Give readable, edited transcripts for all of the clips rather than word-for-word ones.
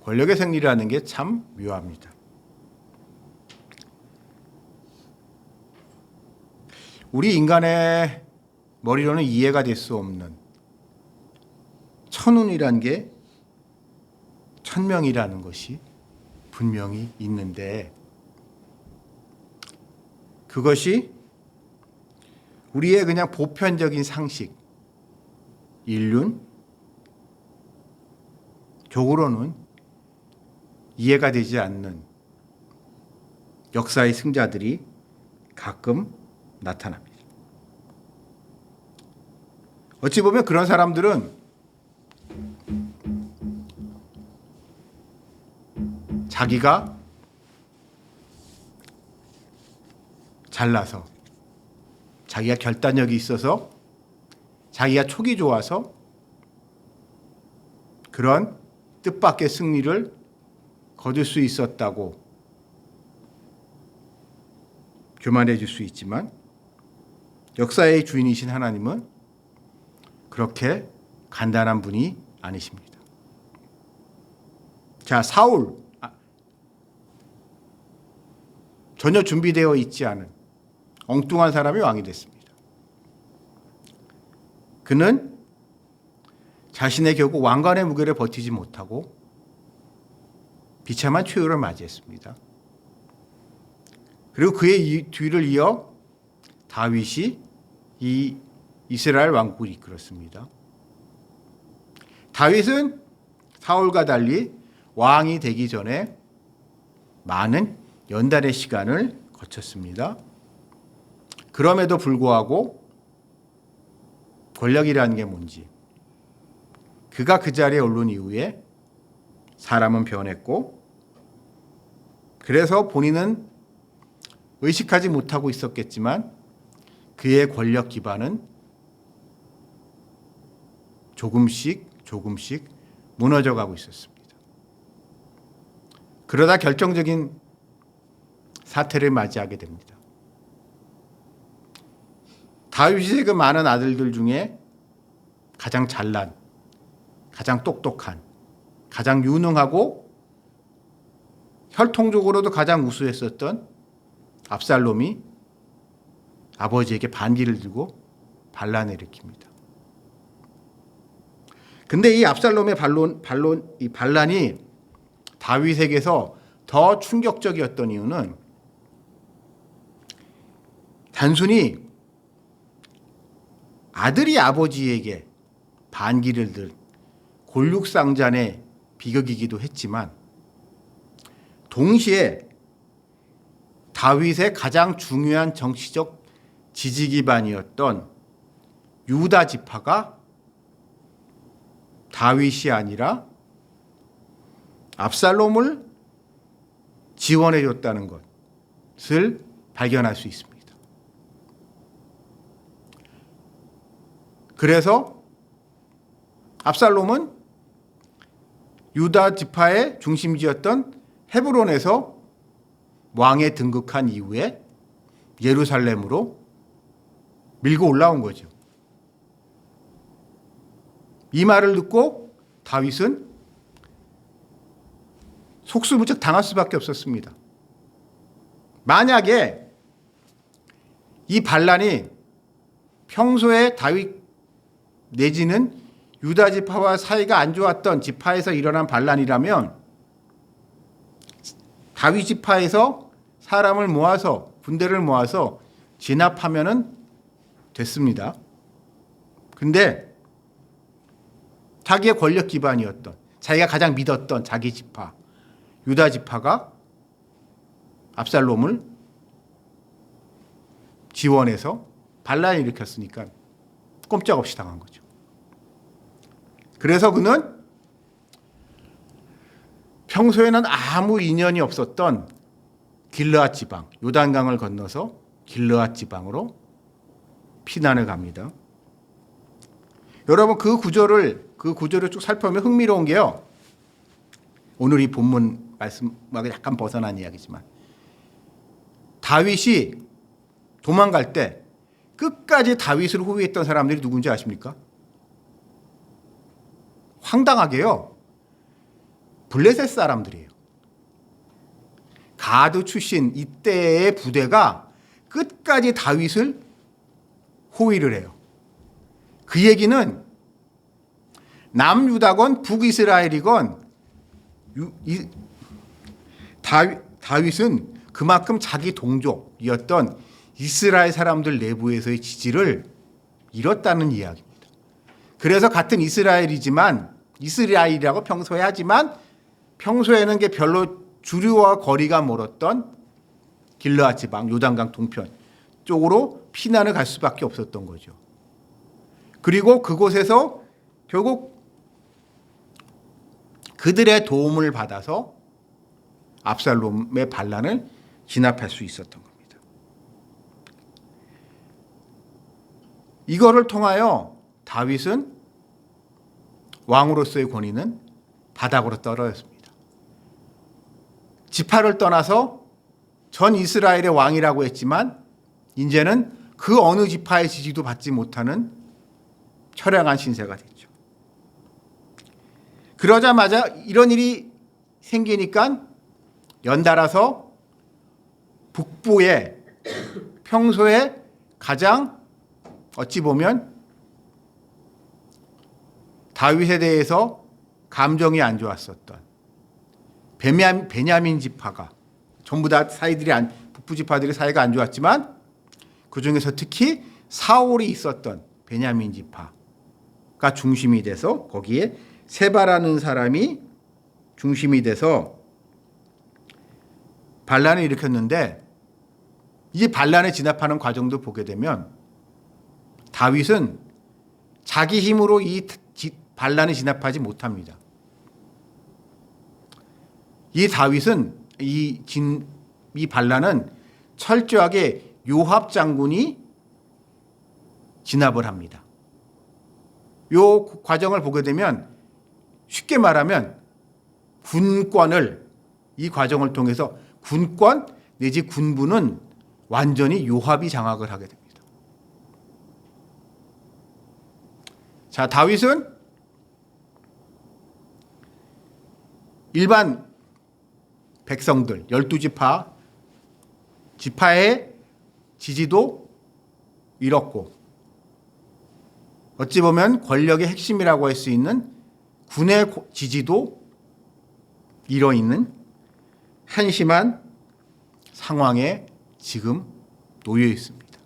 권력의 승리라는 게 참 묘합니다. 우리 인간의 머리로는 이해가 될 수 없는 천운이란 게 천명이라는 것이 분명히 있는데 그것이 우리의 그냥 보편적인 상식, 인륜, 적으로는 이해가 되지 않는 역사의 승자들이 가끔 나타납니다. 어찌 보면 그런 사람들은 자기가 잘나서 자기가 결단력이 있어서 자기가 촉이 좋아서 그런 뜻밖의 승리를 거둘 수 있었다고 교만해 줄 수 있지만 역사의 주인이신 하나님은 그렇게 간단한 분이 아니십니다. 자, 사울 전혀 준비되어 있지 않은 엉뚱한 사람이 왕이 됐습니다. 그는 자신의 결국 왕관의 무게를 버티지 못하고 비참한 최후를 맞이했습니다. 그리고 그의 뒤를 이어 다윗이 이 이스라엘 왕국을 이끌었습니다. 다윗은 사울과 달리 왕이 되기 전에 많은 연단의 시간을 거쳤습니다. 그럼에도 불구하고 권력이라는 게 뭔지 그가 그 자리에 오른 이후에 사람은 변했고 그래서 본인은 의식하지 못하고 있었겠지만 그의 권력 기반은 조금씩 무너져 가고 있었습니다. 그러다 결정적인 사태를 맞이하게 됩니다. 다윗의 그 많은 아들들 중에 가장 잘난, 가장 똑똑한, 가장 유능하고 혈통적으로도 가장 우수했었던 압살롬이 아버지에게 반기를 들고 반란을 일으킵니다. 근데 이 압살롬의 이 반란이 다윗에게서 더 충격적이었던 이유는 단순히 아들이 아버지에게 반기를 들 골육상잔의 비극이기도 했지만 동시에 다윗의 가장 중요한 정치적 지지 기반이었던 유다 지파가 다윗이 아니라 압살롬을 지원해 줬다는 것을 발견할 수 있습니다. 그래서 압살롬은 유다 지파의 중심지였던 헤브론에서 왕에 등극한 이후에 예루살렘으로 밀고 올라온 거죠. 이 말을 듣고 다윗은 속수무책 당할 수밖에 없었습니다. 만약에 이 반란이 평소에 다윗 내지는 유다 지파와 사이가 안 좋았던 지파에서 일어난 반란이라면 다윗 지파에서 사람을 모아서 군대를 모아서 진압하면은 됐습니다. 근데 자기의 권력 기반이었던 자기가 가장 믿었던 자기 지파 유다 지파가 압살롬을 지원해서 반란을 일으켰으니까 꼼짝없이 당한 거죠. 그래서 그는 평소에는 아무 인연이 없었던 길르앗 지방, 요단강을 건너서 길르앗 지방으로 피난을 갑니다. 여러분 그 구조를 쭉 살펴보면 흥미로운 게요. 오늘 이 본문 말씀하고 약간 벗어난 이야기지만 다윗이 도망갈 때 끝까지 다윗을 호위했던 사람들이 누군지 아십니까? 황당하게요. 블레셋 사람들이에요. 가드 출신 이때의 부대가 끝까지 다윗을 호위를 해요. 그 얘기는 남유다건 북이스라엘이건 다윗은 그만큼 자기 동족이었던 이스라엘 사람들 내부에서의 지지를 잃었다는 이야기입니다. 그래서 같은 이스라엘이라고 평소에 하지만 평소에는 게 별로 주류와 거리가 멀었던 길르앗 지방 요단강 동편 쪽으로 피난을 갈 수밖에 없었던 거죠. 그리고 그곳에서 결국 그들의 도움을 받아서 압살롬의 반란을 진압할 수 있었던 겁니다. 이거를 통하여 다윗은 왕으로서의 권위는 바닥으로 떨어졌습니다. 지파를 떠나서 전 이스라엘의 왕이라고 했지만 이제는 그 어느 지파의 지지도 받지 못하는 처량한 신세가 됐죠. 그러자마자 이런 일이 생기니까 연달아서 북부에 평소에 가장 어찌 보면 다윗에 대해서 감정이 안 좋았었던 베냐민 지파가 전부 다 북부 지파들이 사이가 안 좋았지만 그 중에서 특히 사울이 있었던 베냐민 지파가 중심이 돼서 거기에 세바라는 사람이 중심이 돼서 반란을 일으켰는데 이 반란에 진압하는 과정도 보게 되면 다윗은 자기 힘으로 이 반란을 진압하지 못합니다. 이 다윗은 이 반란은 철저하게 요압 장군이 진압을 합니다. 이 과정을 보게 되면 쉽게 말하면 이 과정을 통해서 군권 내지 군부는 완전히 요압이 장악을 하게 됩니다. 자, 다윗은 일반 백성들 12지파의 지지도 잃었고 어찌 보면 권력의 핵심이라고 할 수 있는 군의 지지도 잃어있는 한심한 상황에 지금 놓여 있습니다.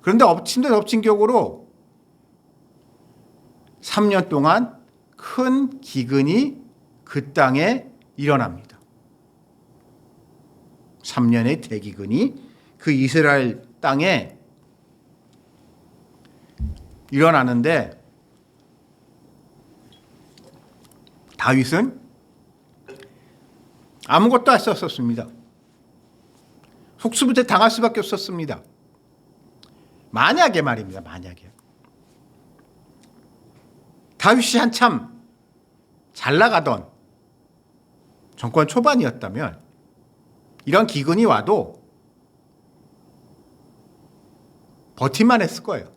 그런데 엎친 데 덮친 격으로 3년 동안 큰 기근이 그 땅에 일어납니다. 3년의 대기근이 그 이스라엘 땅에 일어나는데 다윗은 아무것도 할 수 없었습니다. 속수무책 당할 수밖에 없었습니다. 만약에 말입니다. 만약에 다윗이 한참 잘 나가던 정권 초반이었다면 이런 기근이 와도 버티만 했을 거예요.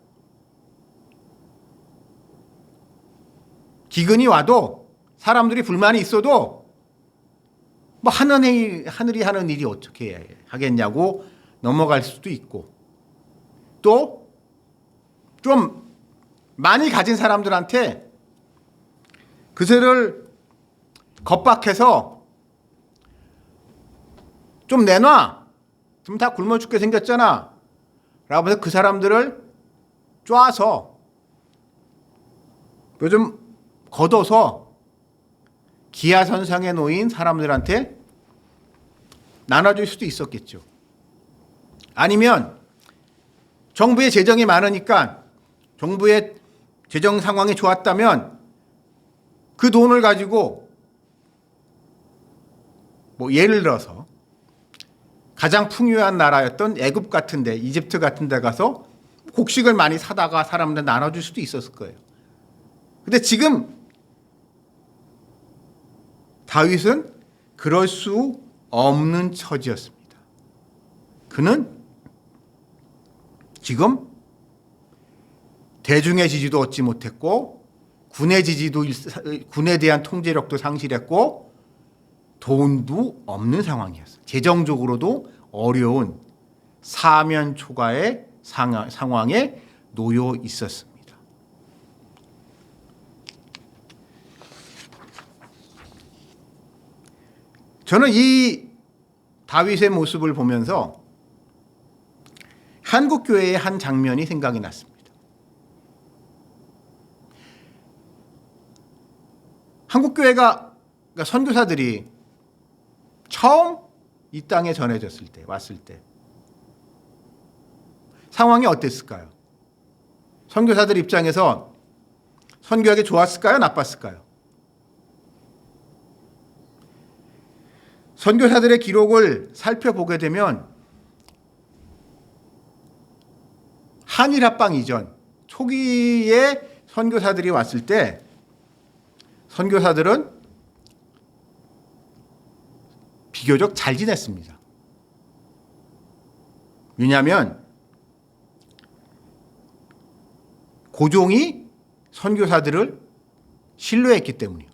기근이 와도 사람들이 불만이 있어도 뭐 하늘이 하는 일이 어떻게 하겠냐고 넘어갈 수도 있고 또 좀 많이 가진 사람들한테 그새를 겁박해서 좀 내놔. 지금 다 굶어 죽게 생겼잖아. 라고 해서 그 사람들을 쪼아서 요즘 걷어서 기하선상에 놓인 사람들한테 나눠줄 수도 있었겠죠. 아니면 정부의 재정이 많으니까 정부의 재정 상황이 좋았다면 그 돈을 가지고 뭐 예를 들어서 가장 풍요한 나라였던 애굽 같은 데, 이집트 같은 데 가서 곡식을 많이 사다가 사람들 나눠줄 수도 있었을 거예요. 근데 지금 다윗은 그럴 수 없는 처지였습니다. 그는 지금 대중의 지지도 얻지 못했고 군의 지지도 군에 대한 통제력도 상실했고 돈도 없는 상황이었어요. 재정적으로도 어려운 사면 초가의 상황에 놓여 있었습니다. 저는 이 다윗의 모습을 보면서 한국교회의 한 장면이 생각이 났습니다. 한국교회가, 그러니까 선교사들이 처음 이 땅에 전해졌을 때, 왔을 때 상황이 어땠을까요? 선교사들 입장에서 선교하기 좋았을까요? 나빴을까요? 선교사들의 기록을 살펴보게 되면 한일합방 이전 초기에 선교사들이 왔을 때 선교사들은 비교적 잘 지냈습니다. 왜냐하면 고종이 선교사들을 신뢰했기 때문이에요.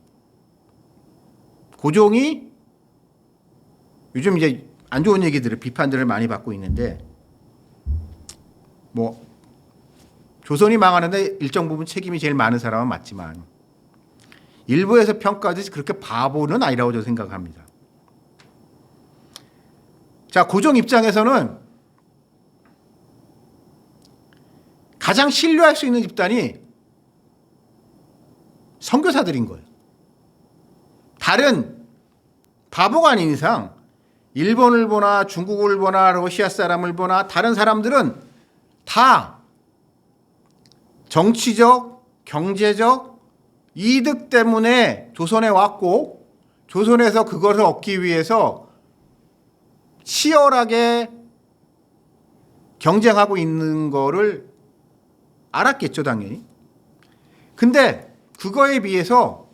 고종이 요즘 이제 안 좋은 얘기들을, 비판들을 많이 받고 있는데, 뭐 조선이 망하는데 일정 부분 책임이 제일 많은 사람은 맞지만 일부에서 평가하듯이 그렇게 바보는 아니라고 저는 생각합니다. 자, 고종 입장에서는 가장 신뢰할 수 있는 집단이 선교사들인 거예요. 다른 바보가 아닌 이상 일본을 보나 중국을 보나 러시아 사람을 보나 다른 사람들은 다 정치적, 경제적 이득 때문에 조선에 왔고 조선에서 그것을 얻기 위해서 치열하게 경쟁하고 있는 거를 알았겠죠, 당연히. 근데 그거에 비해서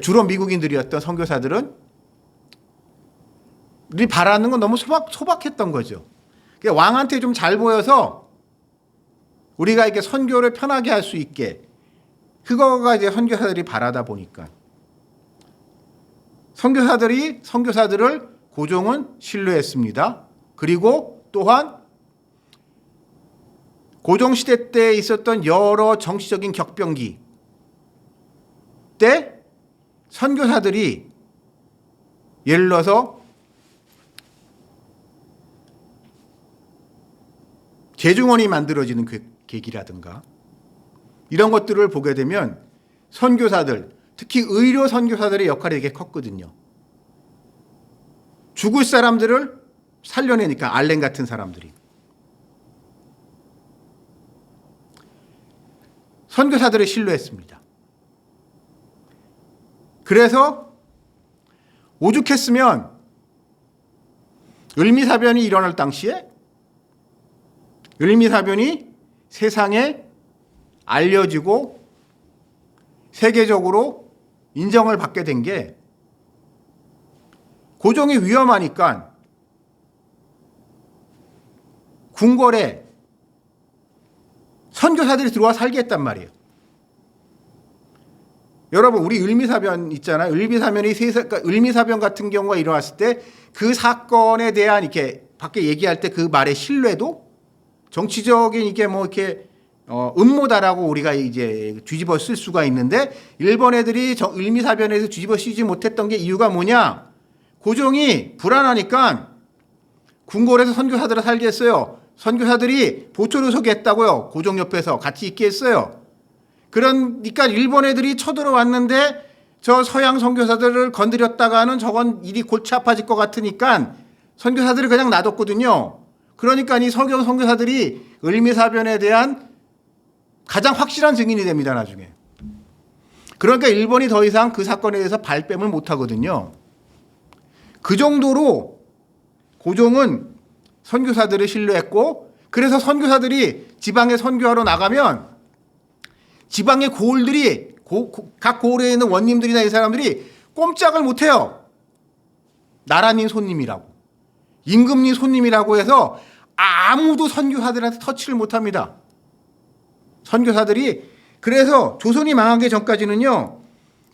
주로 미국인들이었던 선교사들은 우리 바라는 건 너무 소박했던 거죠. 왕한테 좀 잘 보여서 우리가 이렇게 선교를 편하게 할 수 있게, 그거가 이제 선교사들이 바라다 보니까 선교사들을 고종은 신뢰했습니다. 그리고 또한 고종시대 때 있었던 여러 정치적인 격변기 때 선교사들이 예를 들어서 재중원이 만들어지는 계기라든가 이런 것들을 보게 되면 선교사들, 특히 의료 선교사들의 역할이 되게 컸거든요. 죽을 사람들을 살려내니까, 알렌 같은 사람들이. 선교사들을 신뢰했습니다. 그래서 오죽했으면 을미사변이 일어날 당시에 을미사변이 세상에 알려지고 세계적으로 인정을 받게 된 게 고종이 위험하니까 궁궐에 선교사들이 들어와 살게 했단 말이에요. 여러분, 우리 을미사변 있잖아요. 을미사변 같은 경우가 일어났을 때 그 사건에 대한 이렇게 밖에 얘기할 때 그 말의 신뢰도, 정치적인 이게 뭐 이렇게 음모다라고 우리가 이제 뒤집어 쓸 수가 있는데, 일본 애들이 을미사변에서 뒤집어 쓰지 못했던 게 이유가 뭐냐? 고종이 불안하니까 궁궐에서 선교사들을 살게 했어요. 선교사들이 보초를 서게 했다고요. 고종 옆에서 같이 있게 했어요. 그러니까 일본 애들이 쳐들어왔는데 저 서양 선교사들을 건드렸다가는 저건 일이 골치 아파질 것 같으니까 선교사들을 그냥 놔뒀거든요. 그러니까 이 서경 선교사들이 을미사변에 대한 가장 확실한 증인이 됩니다, 나중에. 그러니까 일본이 더 이상 그 사건에 대해서 발뺌을 못 하거든요. 그 정도로 고종은 선교사들을 신뢰했고, 그래서 선교사들이 지방에 선교하러 나가면 지방의 고을들이, 각 고을에 있는 원님들이나 이 사람들이 꼼짝을 못 해요. 나라님 손님이라고, 임금님 손님이라고 해서 아무도 선교사들한테 터치를 못 합니다. 선교사들이 그래서 조선이 망하기 전까지는요,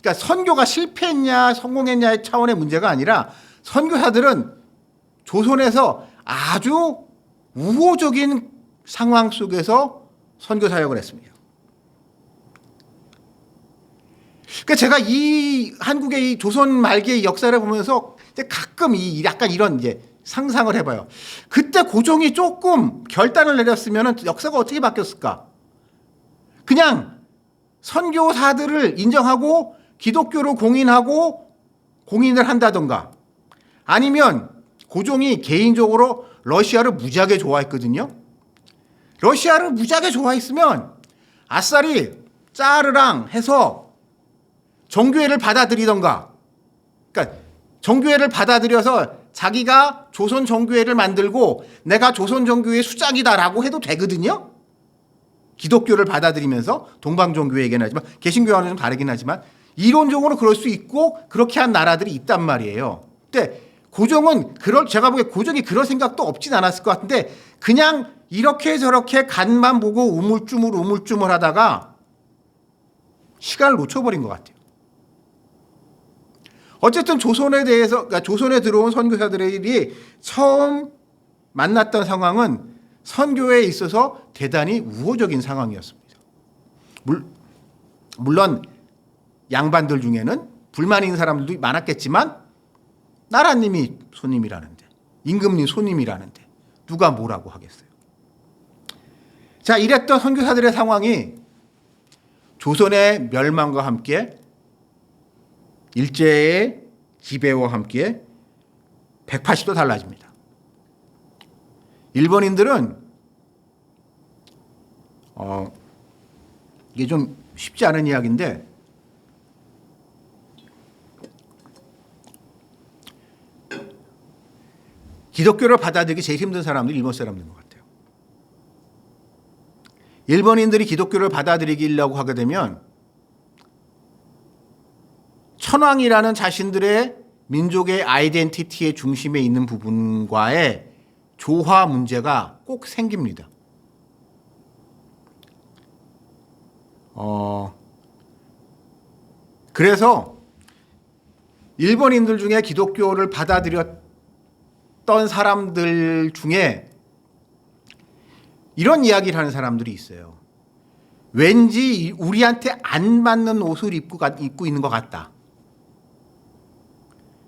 그러니까 선교가 실패했냐 성공했냐의 차원의 문제가 아니라 선교사들은 조선에서 아주 우호적인 상황 속에서 선교 사역을 했습니다. 그러니까 제가 이 한국의 이 조선 말기의 역사를 보면서 가끔 약간 이런 이제 상상을 해봐요. 그때 고종이 조금 결단을 내렸으면 역사가 어떻게 바뀌었을까? 그냥 선교사들을 인정하고 기독교로 공인을 한다던가, 아니면 고종이 개인적으로 러시아를 무지하게 좋아했거든요. 러시아를 무지하게 좋아했으면 아싸리 짜르랑 해서 정교회를 받아들이던가, 그러니까 정교회를 받아들여서 자기가 조선 정교회를 만들고 내가 조선 정교회의 수장이다라고 해도 되거든요. 기독교를 받아들이면서 동방종교회 얘기는 하지만 개신교와는 좀 다르긴 하지만 이론적으로 그럴 수 있고 그렇게 한 나라들이 있단 말이에요. 근데 고종은 제가 보기에 고종이 그럴 생각도 없진 않았을 것 같은데 그냥 이렇게 저렇게 간만 보고 우물쭈물 하다가 시간을 놓쳐버린 것 같아요. 어쨌든 조선에 대해서, 그러니까 조선에 들어온 선교사들이 처음 만났던 상황은 선교에 있어서 대단히 우호적인 상황이었습니다. 물론 양반들 중에는 불만 있는 사람들도 많았겠지만 나라님이 손님이라는데, 임금님 손님이라는데 누가 뭐라고 하겠어요. 자, 이랬던 선교사들의 상황이 조선의 멸망과 함께 일제의 지배와 함께 180도 달라집니다. 일본인들은 이게 좀 쉽지 않은 이야기인데 기독교를 받아들이기 제일 힘든 사람들이 일본 사람들인 것 같아요. 일본인들이 기독교를 받아들이려고 하게 되면 천황이라는 자신들의 민족의 아이덴티티의 중심에 있는 부분과의 조화 문제가 꼭 생깁니다. 그래서 일본인들 중에 기독교를 받아들였던 사람들 중에 이런 이야기를 하는 사람들이 있어요. 왠지 우리한테 안 맞는 옷을 입고 있는 것 같다.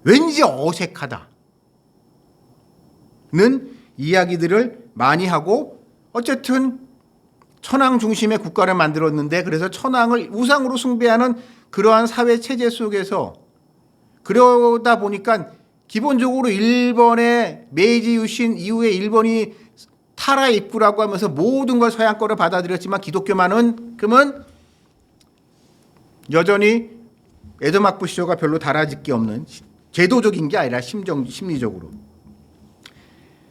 왠지 어색하다. 는 이야기들을 많이 하고, 어쨌든 천황 중심의 국가를 만들었는데 그래서 천황을 우상으로 숭배하는 그러한 사회 체제 속에서 그러다 보니까 기본적으로 일본의 메이지 유신 이후에 일본이 타라 입구라고 하면서 모든 걸 서양 거를 받아들였지만 기독교만큼은 여전히 에도마쿠 시조가 별로 달라질 게 없는, 제도적인 게 아니라 심리적으로.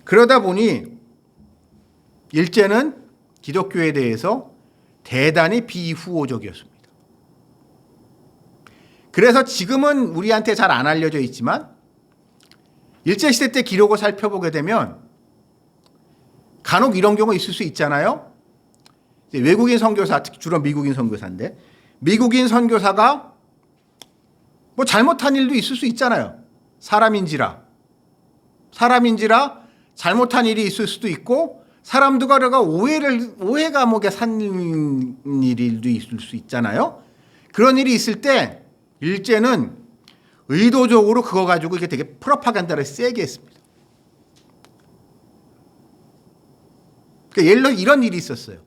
그러다 보니 일제는 기독교에 대해서 대단히 비후호적이었습니다. 그래서 지금은 우리한테 잘 안 알려져 있지만 일제시대 때 기록을 살펴보게 되면 간혹 이런 경우 있을 수 있잖아요. 외국인 선교사, 특히 주로 미국인 선교사인데 미국인 선교사가 뭐 잘못한 일도 있을 수 있잖아요. 사람인지라 잘못한 일이 있을 수도 있고 사람들과 오해 감옥에 산 일도 있을 수 있잖아요. 그런 일이 있을 때 일제는 의도적으로 그거 가지고 이게 되게 프로파간다를 세게 했습니다. 그러니까 예를 들어 이런 일이 있었어요.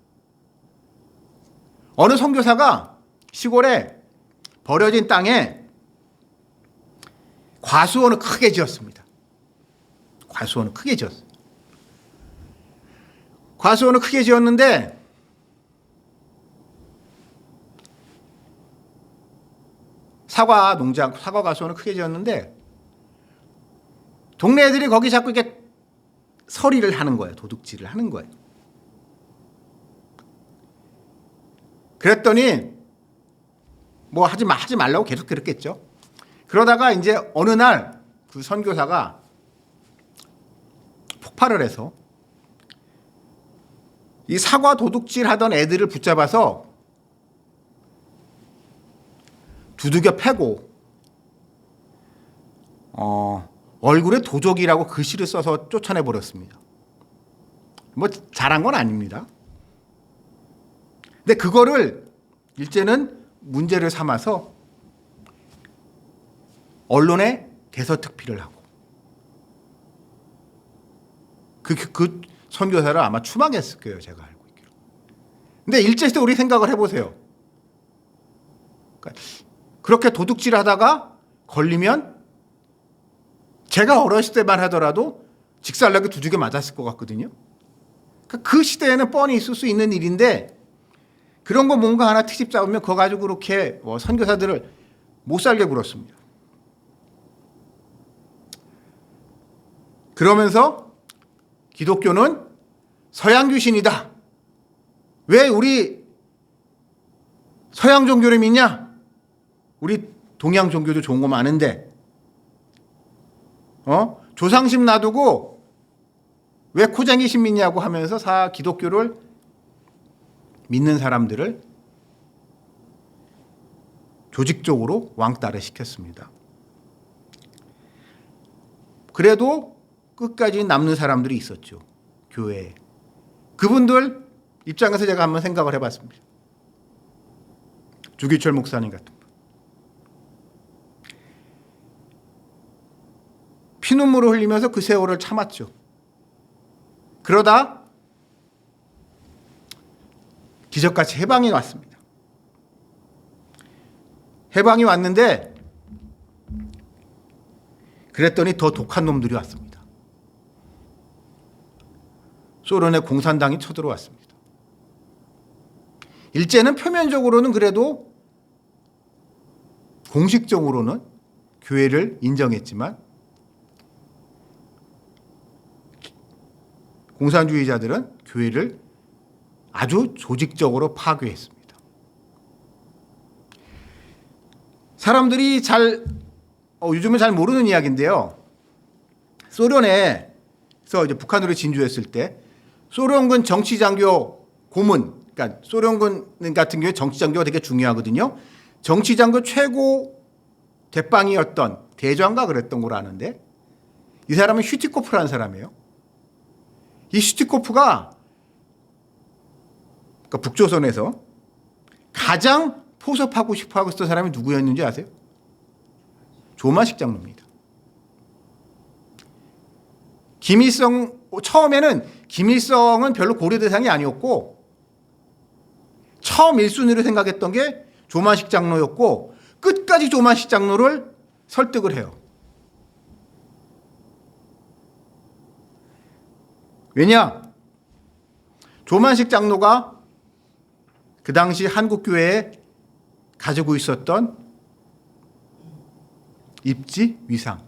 어느 선교사가 시골에 버려진 땅에 과수원을 크게 지었습니다. 과수원을 크게 지었어요. 과수원을 크게 지었는데 사과 과수원을 크게 지었는데 동네 애들이 거기 자꾸 이렇게 서리를 하는 거예요. 도둑질을 하는 거예요. 그랬더니 뭐 하지 말라고 계속 그랬겠죠. 그러다가 이제 어느 날 그 선교사가 폭발을 해서 이 사과 도둑질 하던 애들을 붙잡아서 두들겨 패고 얼굴에 도적이라고 글씨를 써서 쫓아내 버렸습니다. 뭐 잘한 건 아닙니다. 근데 그거를 일제는 문제를 삼아서 언론에 대서특필을 하고 그 선교사를 아마 추방했을 거예요. 제가 알고 있기로. 근데 일제시대 우리 생각을 해보세요. 그러니까 그렇게 도둑질하다가 걸리면 제가 어렸을 때만 하더라도 직살나게 두들겨 맞았을 것 같거든요. 그러니까 그 시대에는 뻔히 있을 수 있는 일인데 그런 거 뭔가 하나 트집 잡으면 그거 가지고 그렇게 선교사들을 못 살게 굴었습니다. 그러면서 기독교는 서양 귀신이다. 왜 우리 서양 종교를 믿냐? 우리 동양 종교도 좋은 거 많은데 조상심 놔두고 왜 코쟁이심 믿냐고 하면서 기독교를 믿는 사람들을 조직적으로 왕따를 시켰습니다. 그래도 끝까지 남는 사람들이 있었죠. 교회에. 그분들 입장에서 제가 한번 생각을 해봤습니다. 주기철 목사님 같은 분. 피눈물을 흘리면서 그 세월을 참았죠. 그러다 기적같이 해방이 왔습니다. 해방이 왔는데 그랬더니 더 독한 놈들이 왔습니다. 소련의 공산당이 쳐들어왔습니다. 일제는 표면적으로는 그래도 공식적으로는 교회를 인정했지만 공산주의자들은 교회를 아주 조직적으로 파괴했습니다. 사람들이 요즘은 잘 모르는 이야기인데요. 소련에서 이제 북한으로 진주했을 때 소련군 정치장교 고문, 그러니까 소련군 같은 경우에 정치장교가 되게 중요하거든요. 정치장교 최고 대빵이었던 대장가 그랬던 걸 아는데 이 사람은 슈티코프라는 사람이에요. 이 슈티코프가 그러니까 북조선에서 가장 포섭하고 싶어하고 있었던 사람이 누구였는지 아세요? 조만식 장로입니다. 처음에는 김일성은 별로 고려 대상이 아니었고 처음 1순위로 생각했던 게 조만식 장로였고 끝까지 조만식 장로를 설득을 해요. 왜냐? 조만식 장로가 그 당시 한국교회에 가지고 있었던 입지, 위상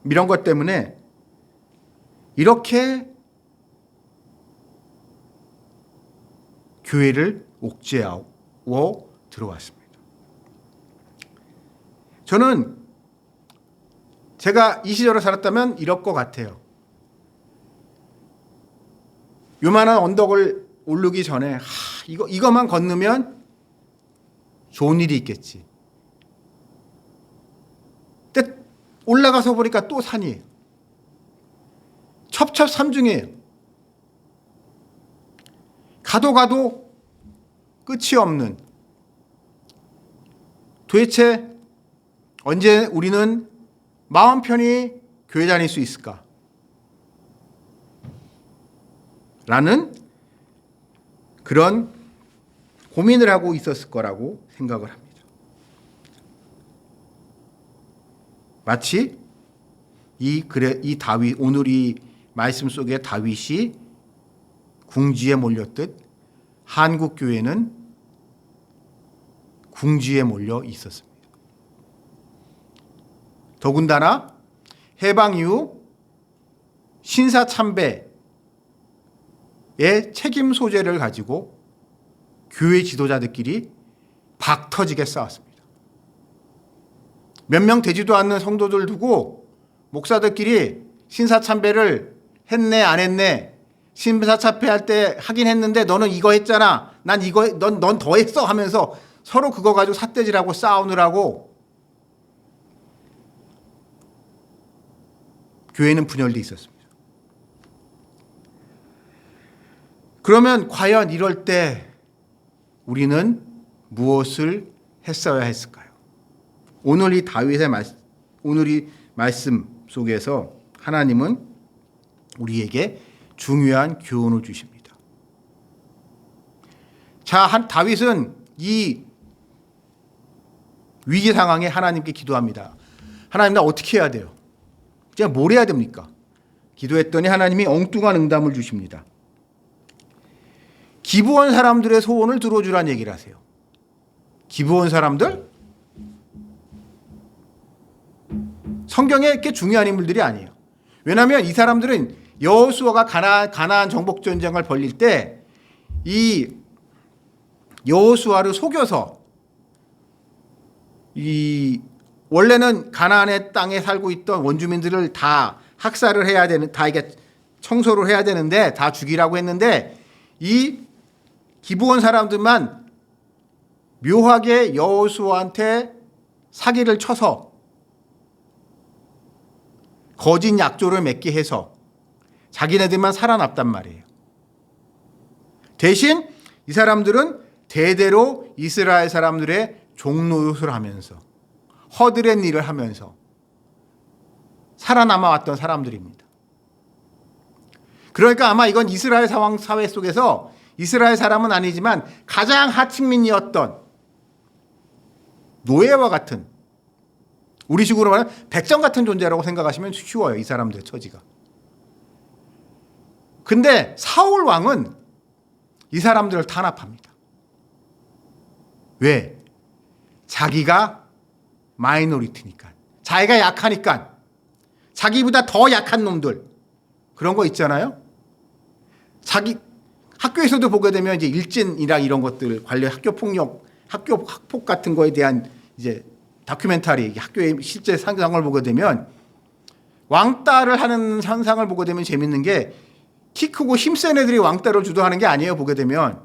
이런 것 때문에 이렇게 교회를 옥죄하고 들어왔습니다. 저는 제가 이 시절을 살았다면 이럴 것 같아요. 요만한 언덕을 오르기 전에 이거만 건너면 좋은 일이 있겠지. 근데 올라가서 보니까 또 산이에요. 첩첩산중이에요. 가도 끝이 없는. 도대체 언제 우리는 마음 편히 교회 다닐 수 있을까? 라는 그런 고민을 하고 있었을 거라고 생각을 합니다. 마치 이 다윗, 오늘 이 말씀 속의 다윗이 궁지에 몰렸듯 한국 교회는 궁지에 몰려 있었습니다. 더군다나 해방 이후 신사참배의 책임 소재를 가지고 교회 지도자들끼리 박터지게 싸웠습니다. 몇 명 되지도 않는 성도들 두고 목사들끼리 신사참배를 했네 안 했네, 신사참배할 때 하긴 했는데 너는 이거 했잖아, 난 이거 넌 더 했어 하면서 서로 그거 가지고 삿대질하고 싸우느라고 교회는 분열돼 있었습니다. 그러면 과연 이럴 때 우리는 무엇을 했어야 했을까요? 오늘 이 말씀 속에서 하나님은 우리에게 중요한 교훈을 주십니다. 자, 다윗은 이 위기 상황에 하나님께 기도합니다. 하나님, 나 어떻게 해야 돼요? 제가 뭘 해야 됩니까? 기도했더니 하나님이 엉뚱한 응답을 주십니다. 기브온 사람들의 소원을 들어주라는 얘기를 하세요. 기브온 사람들? 성경에 이렇게 중요한 인물들이 아니에요. 왜냐하면 이 사람들은 여호수아가 가나안 정복 전쟁을 벌릴 때 이 여호수아를 속여서 원래는 가나안의 땅에 살고 있던 원주민들을 다 학살을 해야 되는, 다 이게 청소를 해야 되는데 다 죽이라고 했는데 이 기브온 사람들만 묘하게 여호수아한테 사기를 쳐서 거짓 약조를 맺게 해서 자기네들만 살아났단 말이에요. 대신 이 사람들은 대대로 이스라엘 사람들의 종노릇을 하면서 허드렛 일을 하면서 살아남아 왔던 사람들입니다. 그러니까 아마 이건 이스라엘 사회 속에서 이스라엘 사람은 아니지만 가장 하층민이었던 노예와 같은, 우리식으로 말하면 백정 같은 존재라고 생각하시면 쉬워요. 이 사람들의 처지가. 근데 사울 왕은 이 사람들을 탄압합니다. 왜? 자기가 마이너리티니까. 자기가 약하니까. 자기보다 더 약한 놈들. 그런 거 있잖아요. 학교에서도 보게 되면 이제 일진이랑 이런 것들 관련 학교 폭력, 학교 학폭 같은 거에 대한 이제 다큐멘터리, 학교의 실제 상상을 보게 되면 왕따를 하는 상상을 보게 되면 재밌는 게 키 크고 힘센 애들이 왕따를 주도하는 게 아니에요. 보게 되면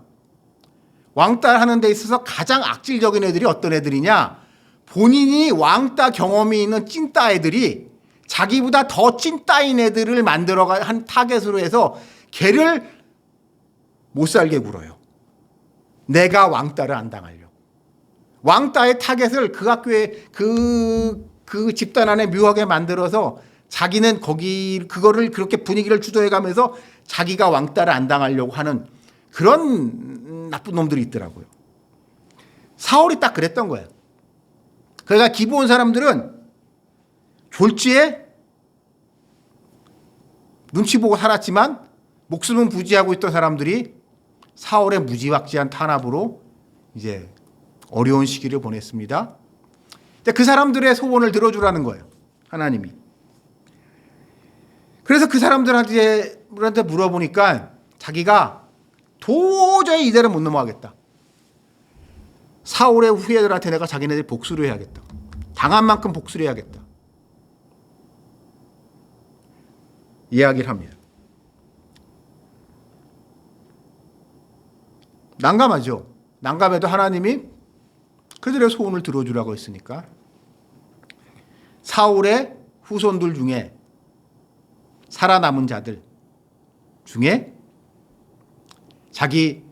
왕따를 하는 데 있어서 가장 악질적인 애들이 어떤 애들이냐, 본인이 왕따 경험이 있는 찐따 애들이 자기보다 더 찐따인 애들을 만들어가 한 타겟으로 해서 걔를 못 살게 굴어요. 내가 왕따를 안 당하려고. 왕따의 타겟을 그 학교에 그 집단 안에 묘하게 만들어서 자기는 그거를 그렇게 분위기를 주도해 가면서 자기가 왕따를 안 당하려고 하는 그런 나쁜 놈들이 있더라고요. 사울이 딱 그랬던 거예요. 그러니까 기브온 사람들은 졸지에 눈치 보고 살았지만 목숨은 부지하고 있던 사람들이 사울의 무지막지한 탄압으로 이제 어려운 시기를 보냈습니다. 근데 그 사람들의 소원을 들어주라는 거예요. 하나님이. 그래서 그 사람들한테 물어보니까 자기가 도저히 이대로 못 넘어가겠다. 사울의 후예들한테 내가 자기네들 복수를 해야겠다. 당한 만큼 복수를 해야겠다. 이야기를 합니다. 난감하죠. 난감해도 하나님이 그들의 소원을 들어주라고 했으니까 사울의 후손들 중에 살아남은 자들 중에 자기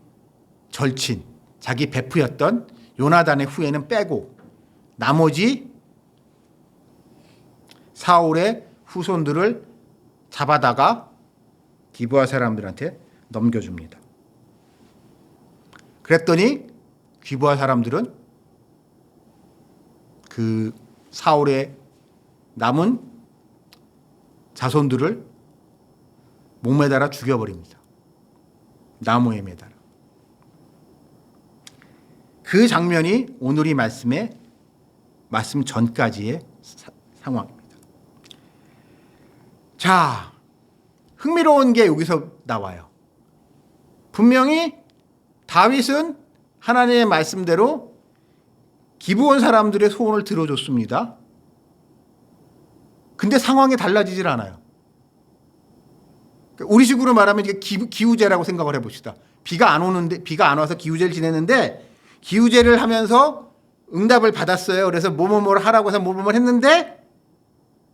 절친, 자기 베프였던 요나단의 후예는 빼고 나머지 사울의 후손들을 잡아다가 기브아 사람들한테 넘겨줍니다. 그랬더니 기브아 사람들은 그 사울의 남은 자손들을 목매달아 죽여버립니다. 나무에 매달아. 그 장면이 오늘 이 말씀 전까지의 상황입니다. 자, 흥미로운 게 여기서 나와요. 분명히 다윗은 하나님의 말씀대로 기브온 사람들의 소원을 들어줬습니다. 근데 상황이 달라지질 않아요. 우리식으로 말하면 이게 기우제라고 생각을 해봅시다. 비가 안 와서 기우제를 지냈는데 기우제를 하면서 응답을 받았어요. 그래서 뭐뭐뭐를 하라고 해서 뭐뭐뭘 했는데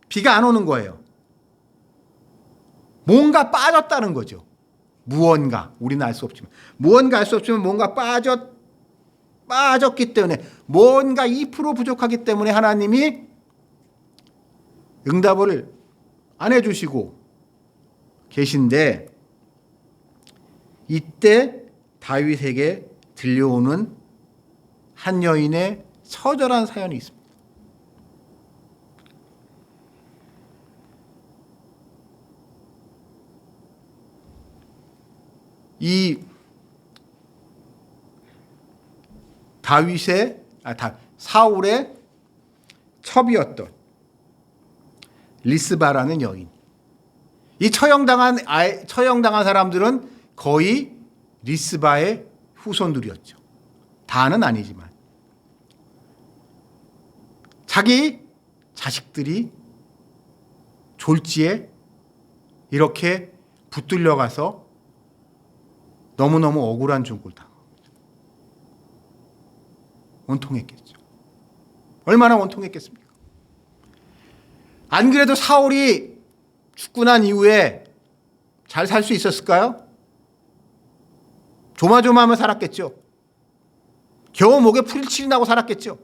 비가 안 오는 거예요. 뭔가 빠졌다는 거죠. 무언가, 우리는 알 수 없지만 무언가 알 수 없지만 뭔가 빠졌기 때문에 뭔가 2% 부족하기 때문에 하나님이 응답을 안 해주시고 계신데 이때 다윗에게 들려오는 한 여인의 처절한 사연이 있습니다. 이 사울의 첩이었던 리스바라는 여인. 이 처형당한 사람들은 거의 리스바의 후손들이었죠. 다는 아니지만 자기 자식들이 졸지에 이렇게 붙들려 가서 너무너무 억울한 죽음을 당합니다. 원통했겠죠. 얼마나 원통했겠습니까? 안 그래도 사울이 죽고 난 이후에 잘 살 수 있었을까요? 조마조마하며 살았겠죠. 겨우 목에 풀칠이 나고 살았겠죠.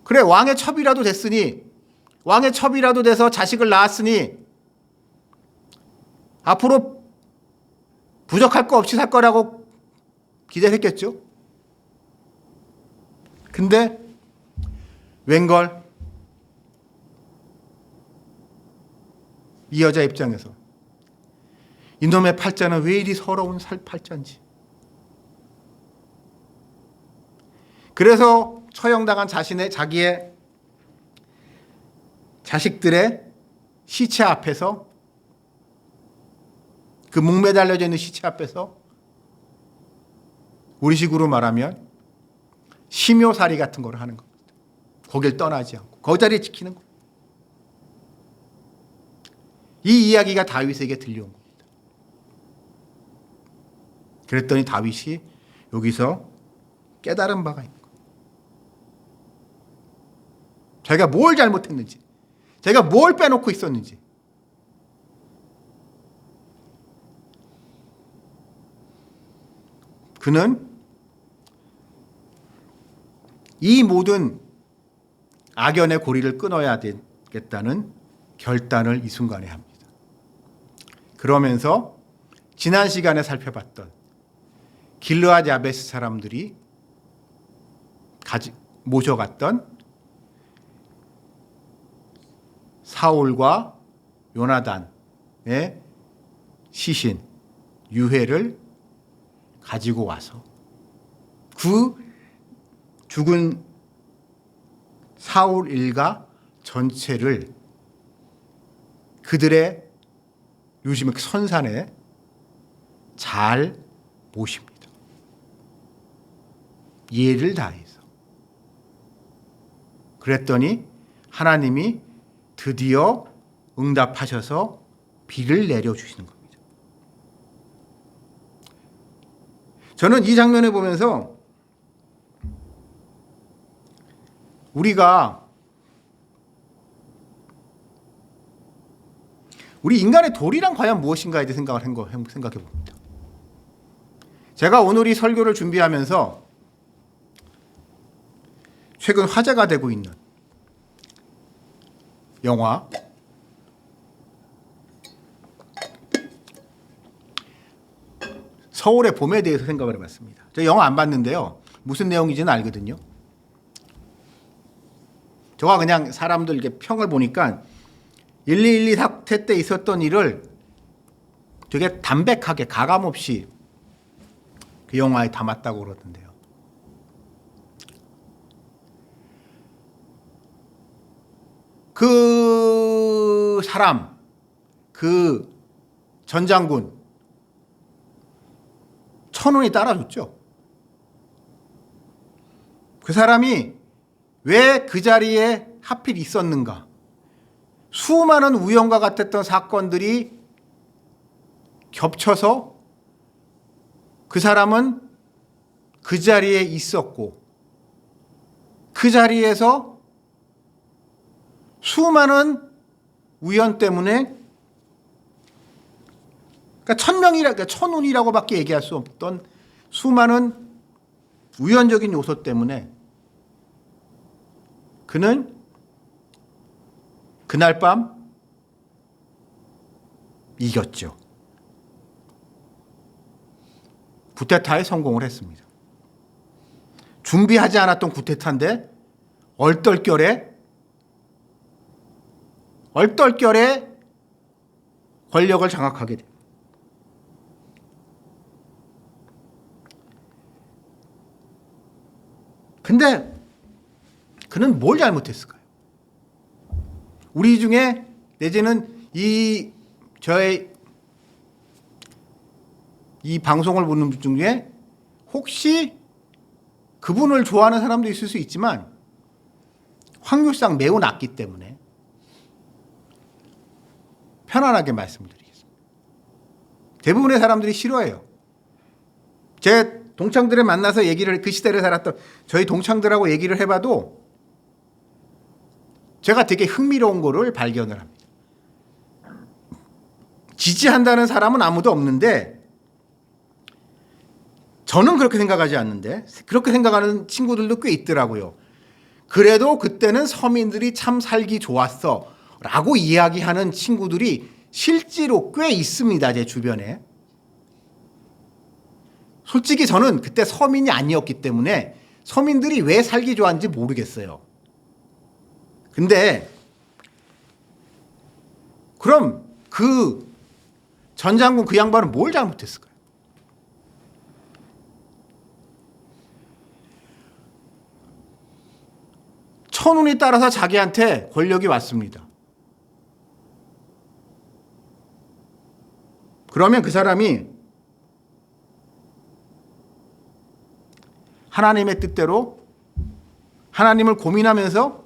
그래, 왕의 첩이라도 됐으니, 왕의 첩이라도 돼서 자식을 낳았으니 앞으로 부족할 거 없이 살 거라고 기대를 했겠죠. 근데 웬걸 이 여자 입장에서 이놈의 팔자는 왜 이리 서러운 팔자인지. 그래서 처형당한 자기의 자식들의 시체 앞에서, 그 목매달려져 있는 시체 앞에서 우리식으로 말하면 심요살이 같은 걸 하는 겁니다. 거길 떠나지 않고 그 자리에 지키는 겁니다. 이 이야기가 다윗에게 들려온 겁니다. 그랬더니 다윗이 여기서 깨달은 바가 있는 거예요. 자기가 뭘 잘못했는지, 자기가 뭘 빼놓고 있었는지. 그는 이 모든 악연의 고리를 끊어야 되겠다는 결단을 이 순간에 합니다. 그러면서 지난 시간에 살펴봤던 길르앗 야베스 사람들이 모셔갔던 사울과 요나단의 시신 유해를 가지고 와서 그 죽은 사울 일가 전체를 그들의 요즘의 선산에 잘 모십니다. 예를 다해서. 그랬더니 하나님이 드디어 응답하셔서 비를 내려주시는 겁니다. 저는 이 장면을 보면서 우리 인간의 도리란 과연 무엇인가에 대해 생각해 봅니다. 제가 오늘 이 설교를 준비하면서 최근 화제가 되고 있는 영화 서울의 봄에 대해서 생각을 해봤습니다. 저 영화 안 봤는데요. 무슨 내용인지는 알거든요. 제가 그냥 사람들 이렇게 평을 보니까 1.12 사태 때 있었던 일을 되게 담백하게 가감 없이 그 영화에 담았다고 그러던데요. 그 사람, 그 전장군 천운이 따라줬죠. 그 사람이 왜 그 자리에 하필 있었는가? 수많은 우연과 같았던 사건들이 겹쳐서 그 사람은 그 자리에 있었고 그 자리에서 수많은 우연 때문에 그러니까 천운이라고밖에 얘기할 수 없던 수많은 우연적인 요소 때문에 그는 그날 밤 이겼죠. 쿠데타에 성공을 했습니다. 준비하지 않았던 쿠데타인데 얼떨결에 권력을 장악하게 됩니다. 근데 그는 뭘 잘못했을까요? 우리 중에 내지는 저의 이 방송을 보는 분 중에 혹시 그분을 좋아하는 사람도 있을 수 있지만 확률상 매우 낮기 때문에 편안하게 말씀드리겠습니다. 대부분의 사람들이 싫어해요. 제 동창들을 만나서 그 시대를 살았던 저희 동창들하고 얘기를 해봐도 제가 되게 흥미로운 거를 발견을 합니다. 지지한다는 사람은 아무도 없는데 저는 그렇게 생각하지 않는데 그렇게 생각하는 친구들도 꽤 있더라고요. 그래도 그때는 서민들이 참 살기 좋았어 라고 이야기하는 친구들이 실제로 꽤 있습니다. 제 주변에. 솔직히 저는 그때 서민이 아니었기 때문에 서민들이 왜 살기 좋았는지 모르겠어요. 근데 그럼 그 전 장군 그 양반은 뭘 잘못했을까요? 천운이 따라서 자기한테 권력이 왔습니다. 그러면 그 사람이 하나님의 뜻대로 하나님을 고민하면서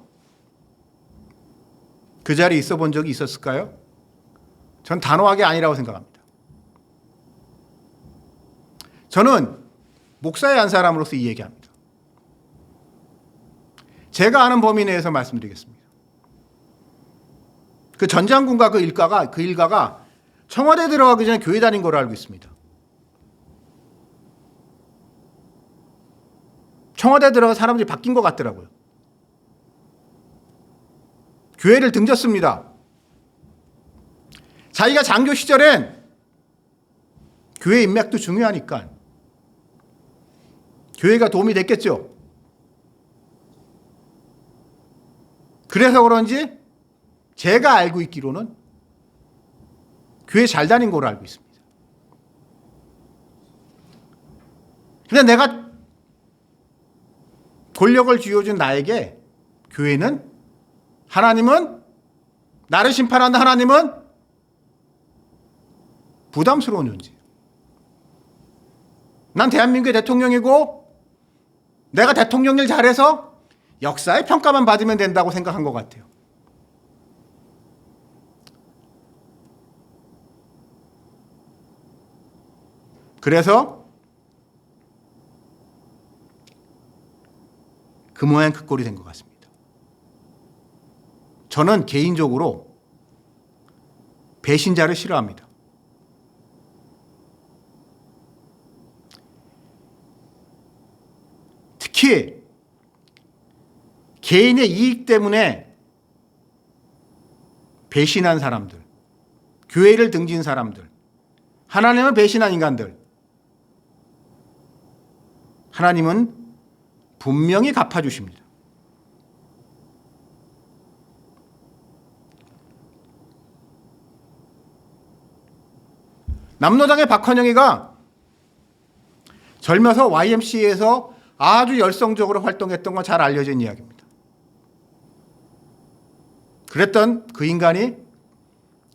그 자리에 있어 본 적이 있었을까요? 전 단호하게 아니라고 생각합니다. 저는 목사의 한 사람으로서 이 얘기합니다. 제가 아는 범위 내에서 말씀드리겠습니다. 그 전 장군과 그 일가가 청와대 들어가기 전에 교회 다닌 걸로 알고 있습니다. 청와대 들어가 사람들이 바뀐 것 같더라고요. 교회를 등졌습니다. 자기가 장교 시절엔 교회 인맥도 중요하니까 교회가 도움이 됐겠죠. 그래서 그런지 제가 알고 있기로는 교회 잘 다닌 걸로 알고 있습니다. 근데 내가 권력을 쥐어준 나에게 교회는 하나님은 나를 심판한다. 하나님은 부담스러운 존재예요. 난 대한민국의 대통령이고 내가 대통령 일 잘해서 역사의 평가만 받으면 된다고 생각한 것 같아요. 그래서 그 모양 그 꼴이 된 것 같습니다. 저는 개인적으로 배신자를 싫어합니다. 특히 개인의 이익 때문에 배신한 사람들, 교회를 등진 사람들, 하나님을 배신한 인간들, 하나님은 분명히 갚아주십니다. 남로당의 박헌영이가 젊어서 YMCA에서 아주 열성적으로 활동했던 건 잘 알려진 이야기입니다. 그랬던 그 인간이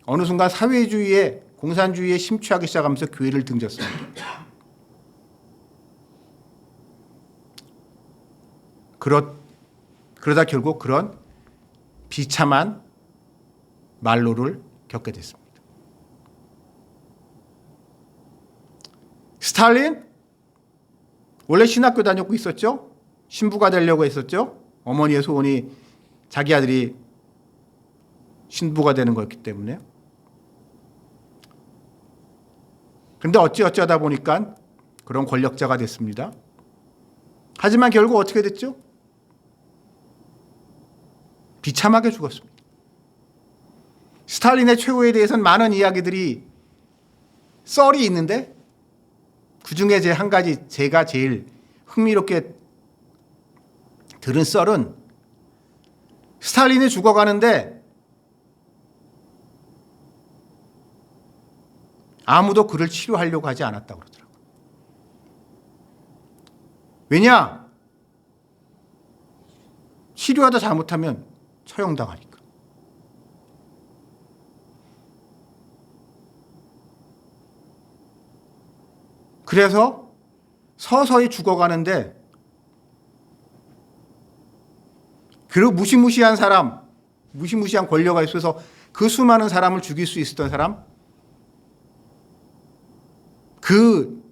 어느 순간 사회주의에 공산주의에 심취하기 시작하면서 교회를 등졌습니다. 그러다 결국 그런 비참한 말로를 겪게 됐습니다. 스탈린 원래 신학교 다녔고 있었죠. 신부가 되려고 했었죠. 어머니의 소원이 자기 아들이 신부가 되는 거였기 때문에. 근데 어쩌다 보니까 그런 권력자가 됐습니다. 하지만 결국 어떻게 됐죠? 비참하게 죽었습니다. 스탈린의 최후에 대해서는 많은 이야기들이 썰이 있는데 그중에 한 가지 제가 제일 흥미롭게 들은 썰은 스탈린이 죽어가는데 아무도 그를 치료하려고 하지 않았다고 그러더라고요. 왜냐? 치료하다 잘못하면 처형당하니까. 그래서 서서히 죽어가는데 그 무시무시한 사람, 무시무시한 권력가 있어서 그 수많은 사람을 죽일 수 있었던 사람, 그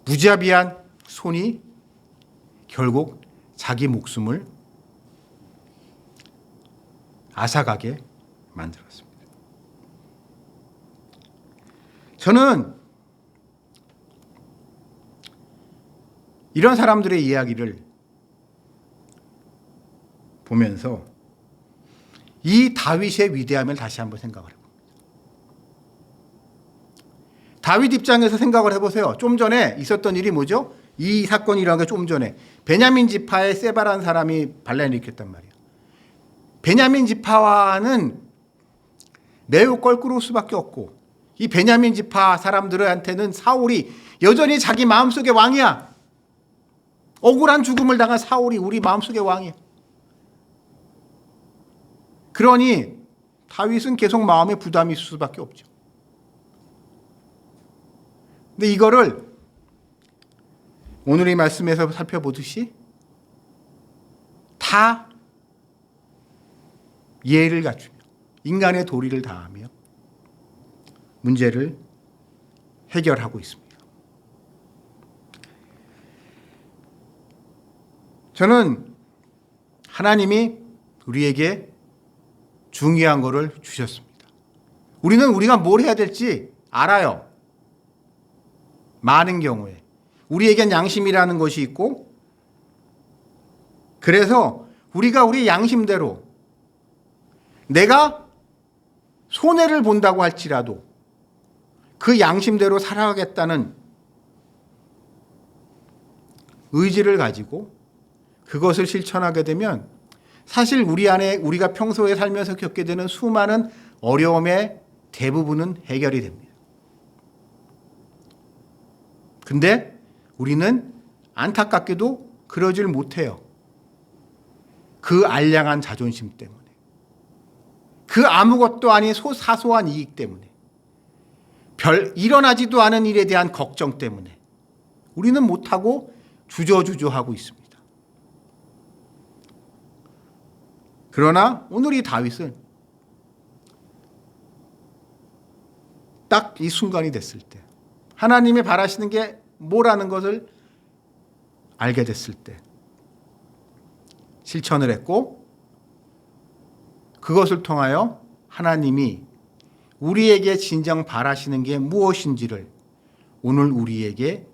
무자비한 손이 결국 자기 목숨을 앗아가게 만들었습니다. 저는 이런 사람들의 이야기를 보면서 이 다윗의 위대함을 다시 한번 생각을 해봅니다. 다윗 입장에서 생각을 해보세요. 좀 전에 있었던 일이 뭐죠? 이 사건이라는 게 좀 전에 베냐민 지파의 세바라는 사람이 반란을 일으켰단 말이에요. 베냐민 지파와는 매우 껄끄러울 수밖에 없고 이 베냐민 지파 사람들한테는 사울이 여전히 자기 마음속의 왕이야. 억울한 죽음을 당한 사울이 우리 마음속의 왕이야. 그러니 다윗은 계속 마음에 부담이 있을 수밖에 없죠. 근데 이거를 오늘의 말씀에서 살펴보듯이 다 예를 갖추며 인간의 도리를 다하며 문제를 해결하고 있습니다. 저는 하나님이 우리에게 중요한 것을 주셨습니다. 우리는 우리가 뭘 해야 될지 알아요. 많은 경우에. 우리에겐 양심이라는 것이 있고 그래서 우리가 우리 양심대로 내가 손해를 본다고 할지라도 그 양심대로 살아가겠다는 의지를 가지고 그것을 실천하게 되면 사실 우리 안에 우리가 평소에 살면서 겪게 되는 수많은 어려움의 대부분은 해결이 됩니다. 근데 우리는 안타깝게도 그러질 못해요. 그 알량한 자존심 때문에. 그 아무것도 아닌 사소한 이익 때문에. 일어나지도 않은 일에 대한 걱정 때문에. 우리는 못하고 주저주저하고 있습니다. 그러나 오늘 이 다윗은 딱 이 순간이 됐을 때 하나님이 바라시는 게 뭐라는 것을 알게 됐을 때 실천을 했고 그것을 통하여 하나님이 우리에게 진정 바라시는 게 무엇인지를 오늘 우리에게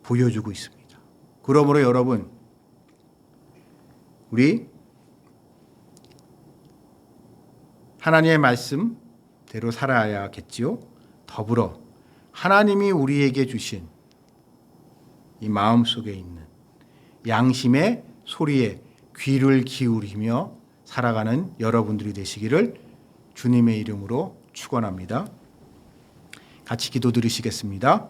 보여주고 있습니다. 그러므로 여러분 우리 하나님의 말씀대로 살아야겠지요. 더불어 하나님이 우리에게 주신 이 마음속에 있는 양심의 소리에 귀를 기울이며 살아가는 여러분들이 되시기를 주님의 이름으로 축원합니다. 같이 기도드리시겠습니다.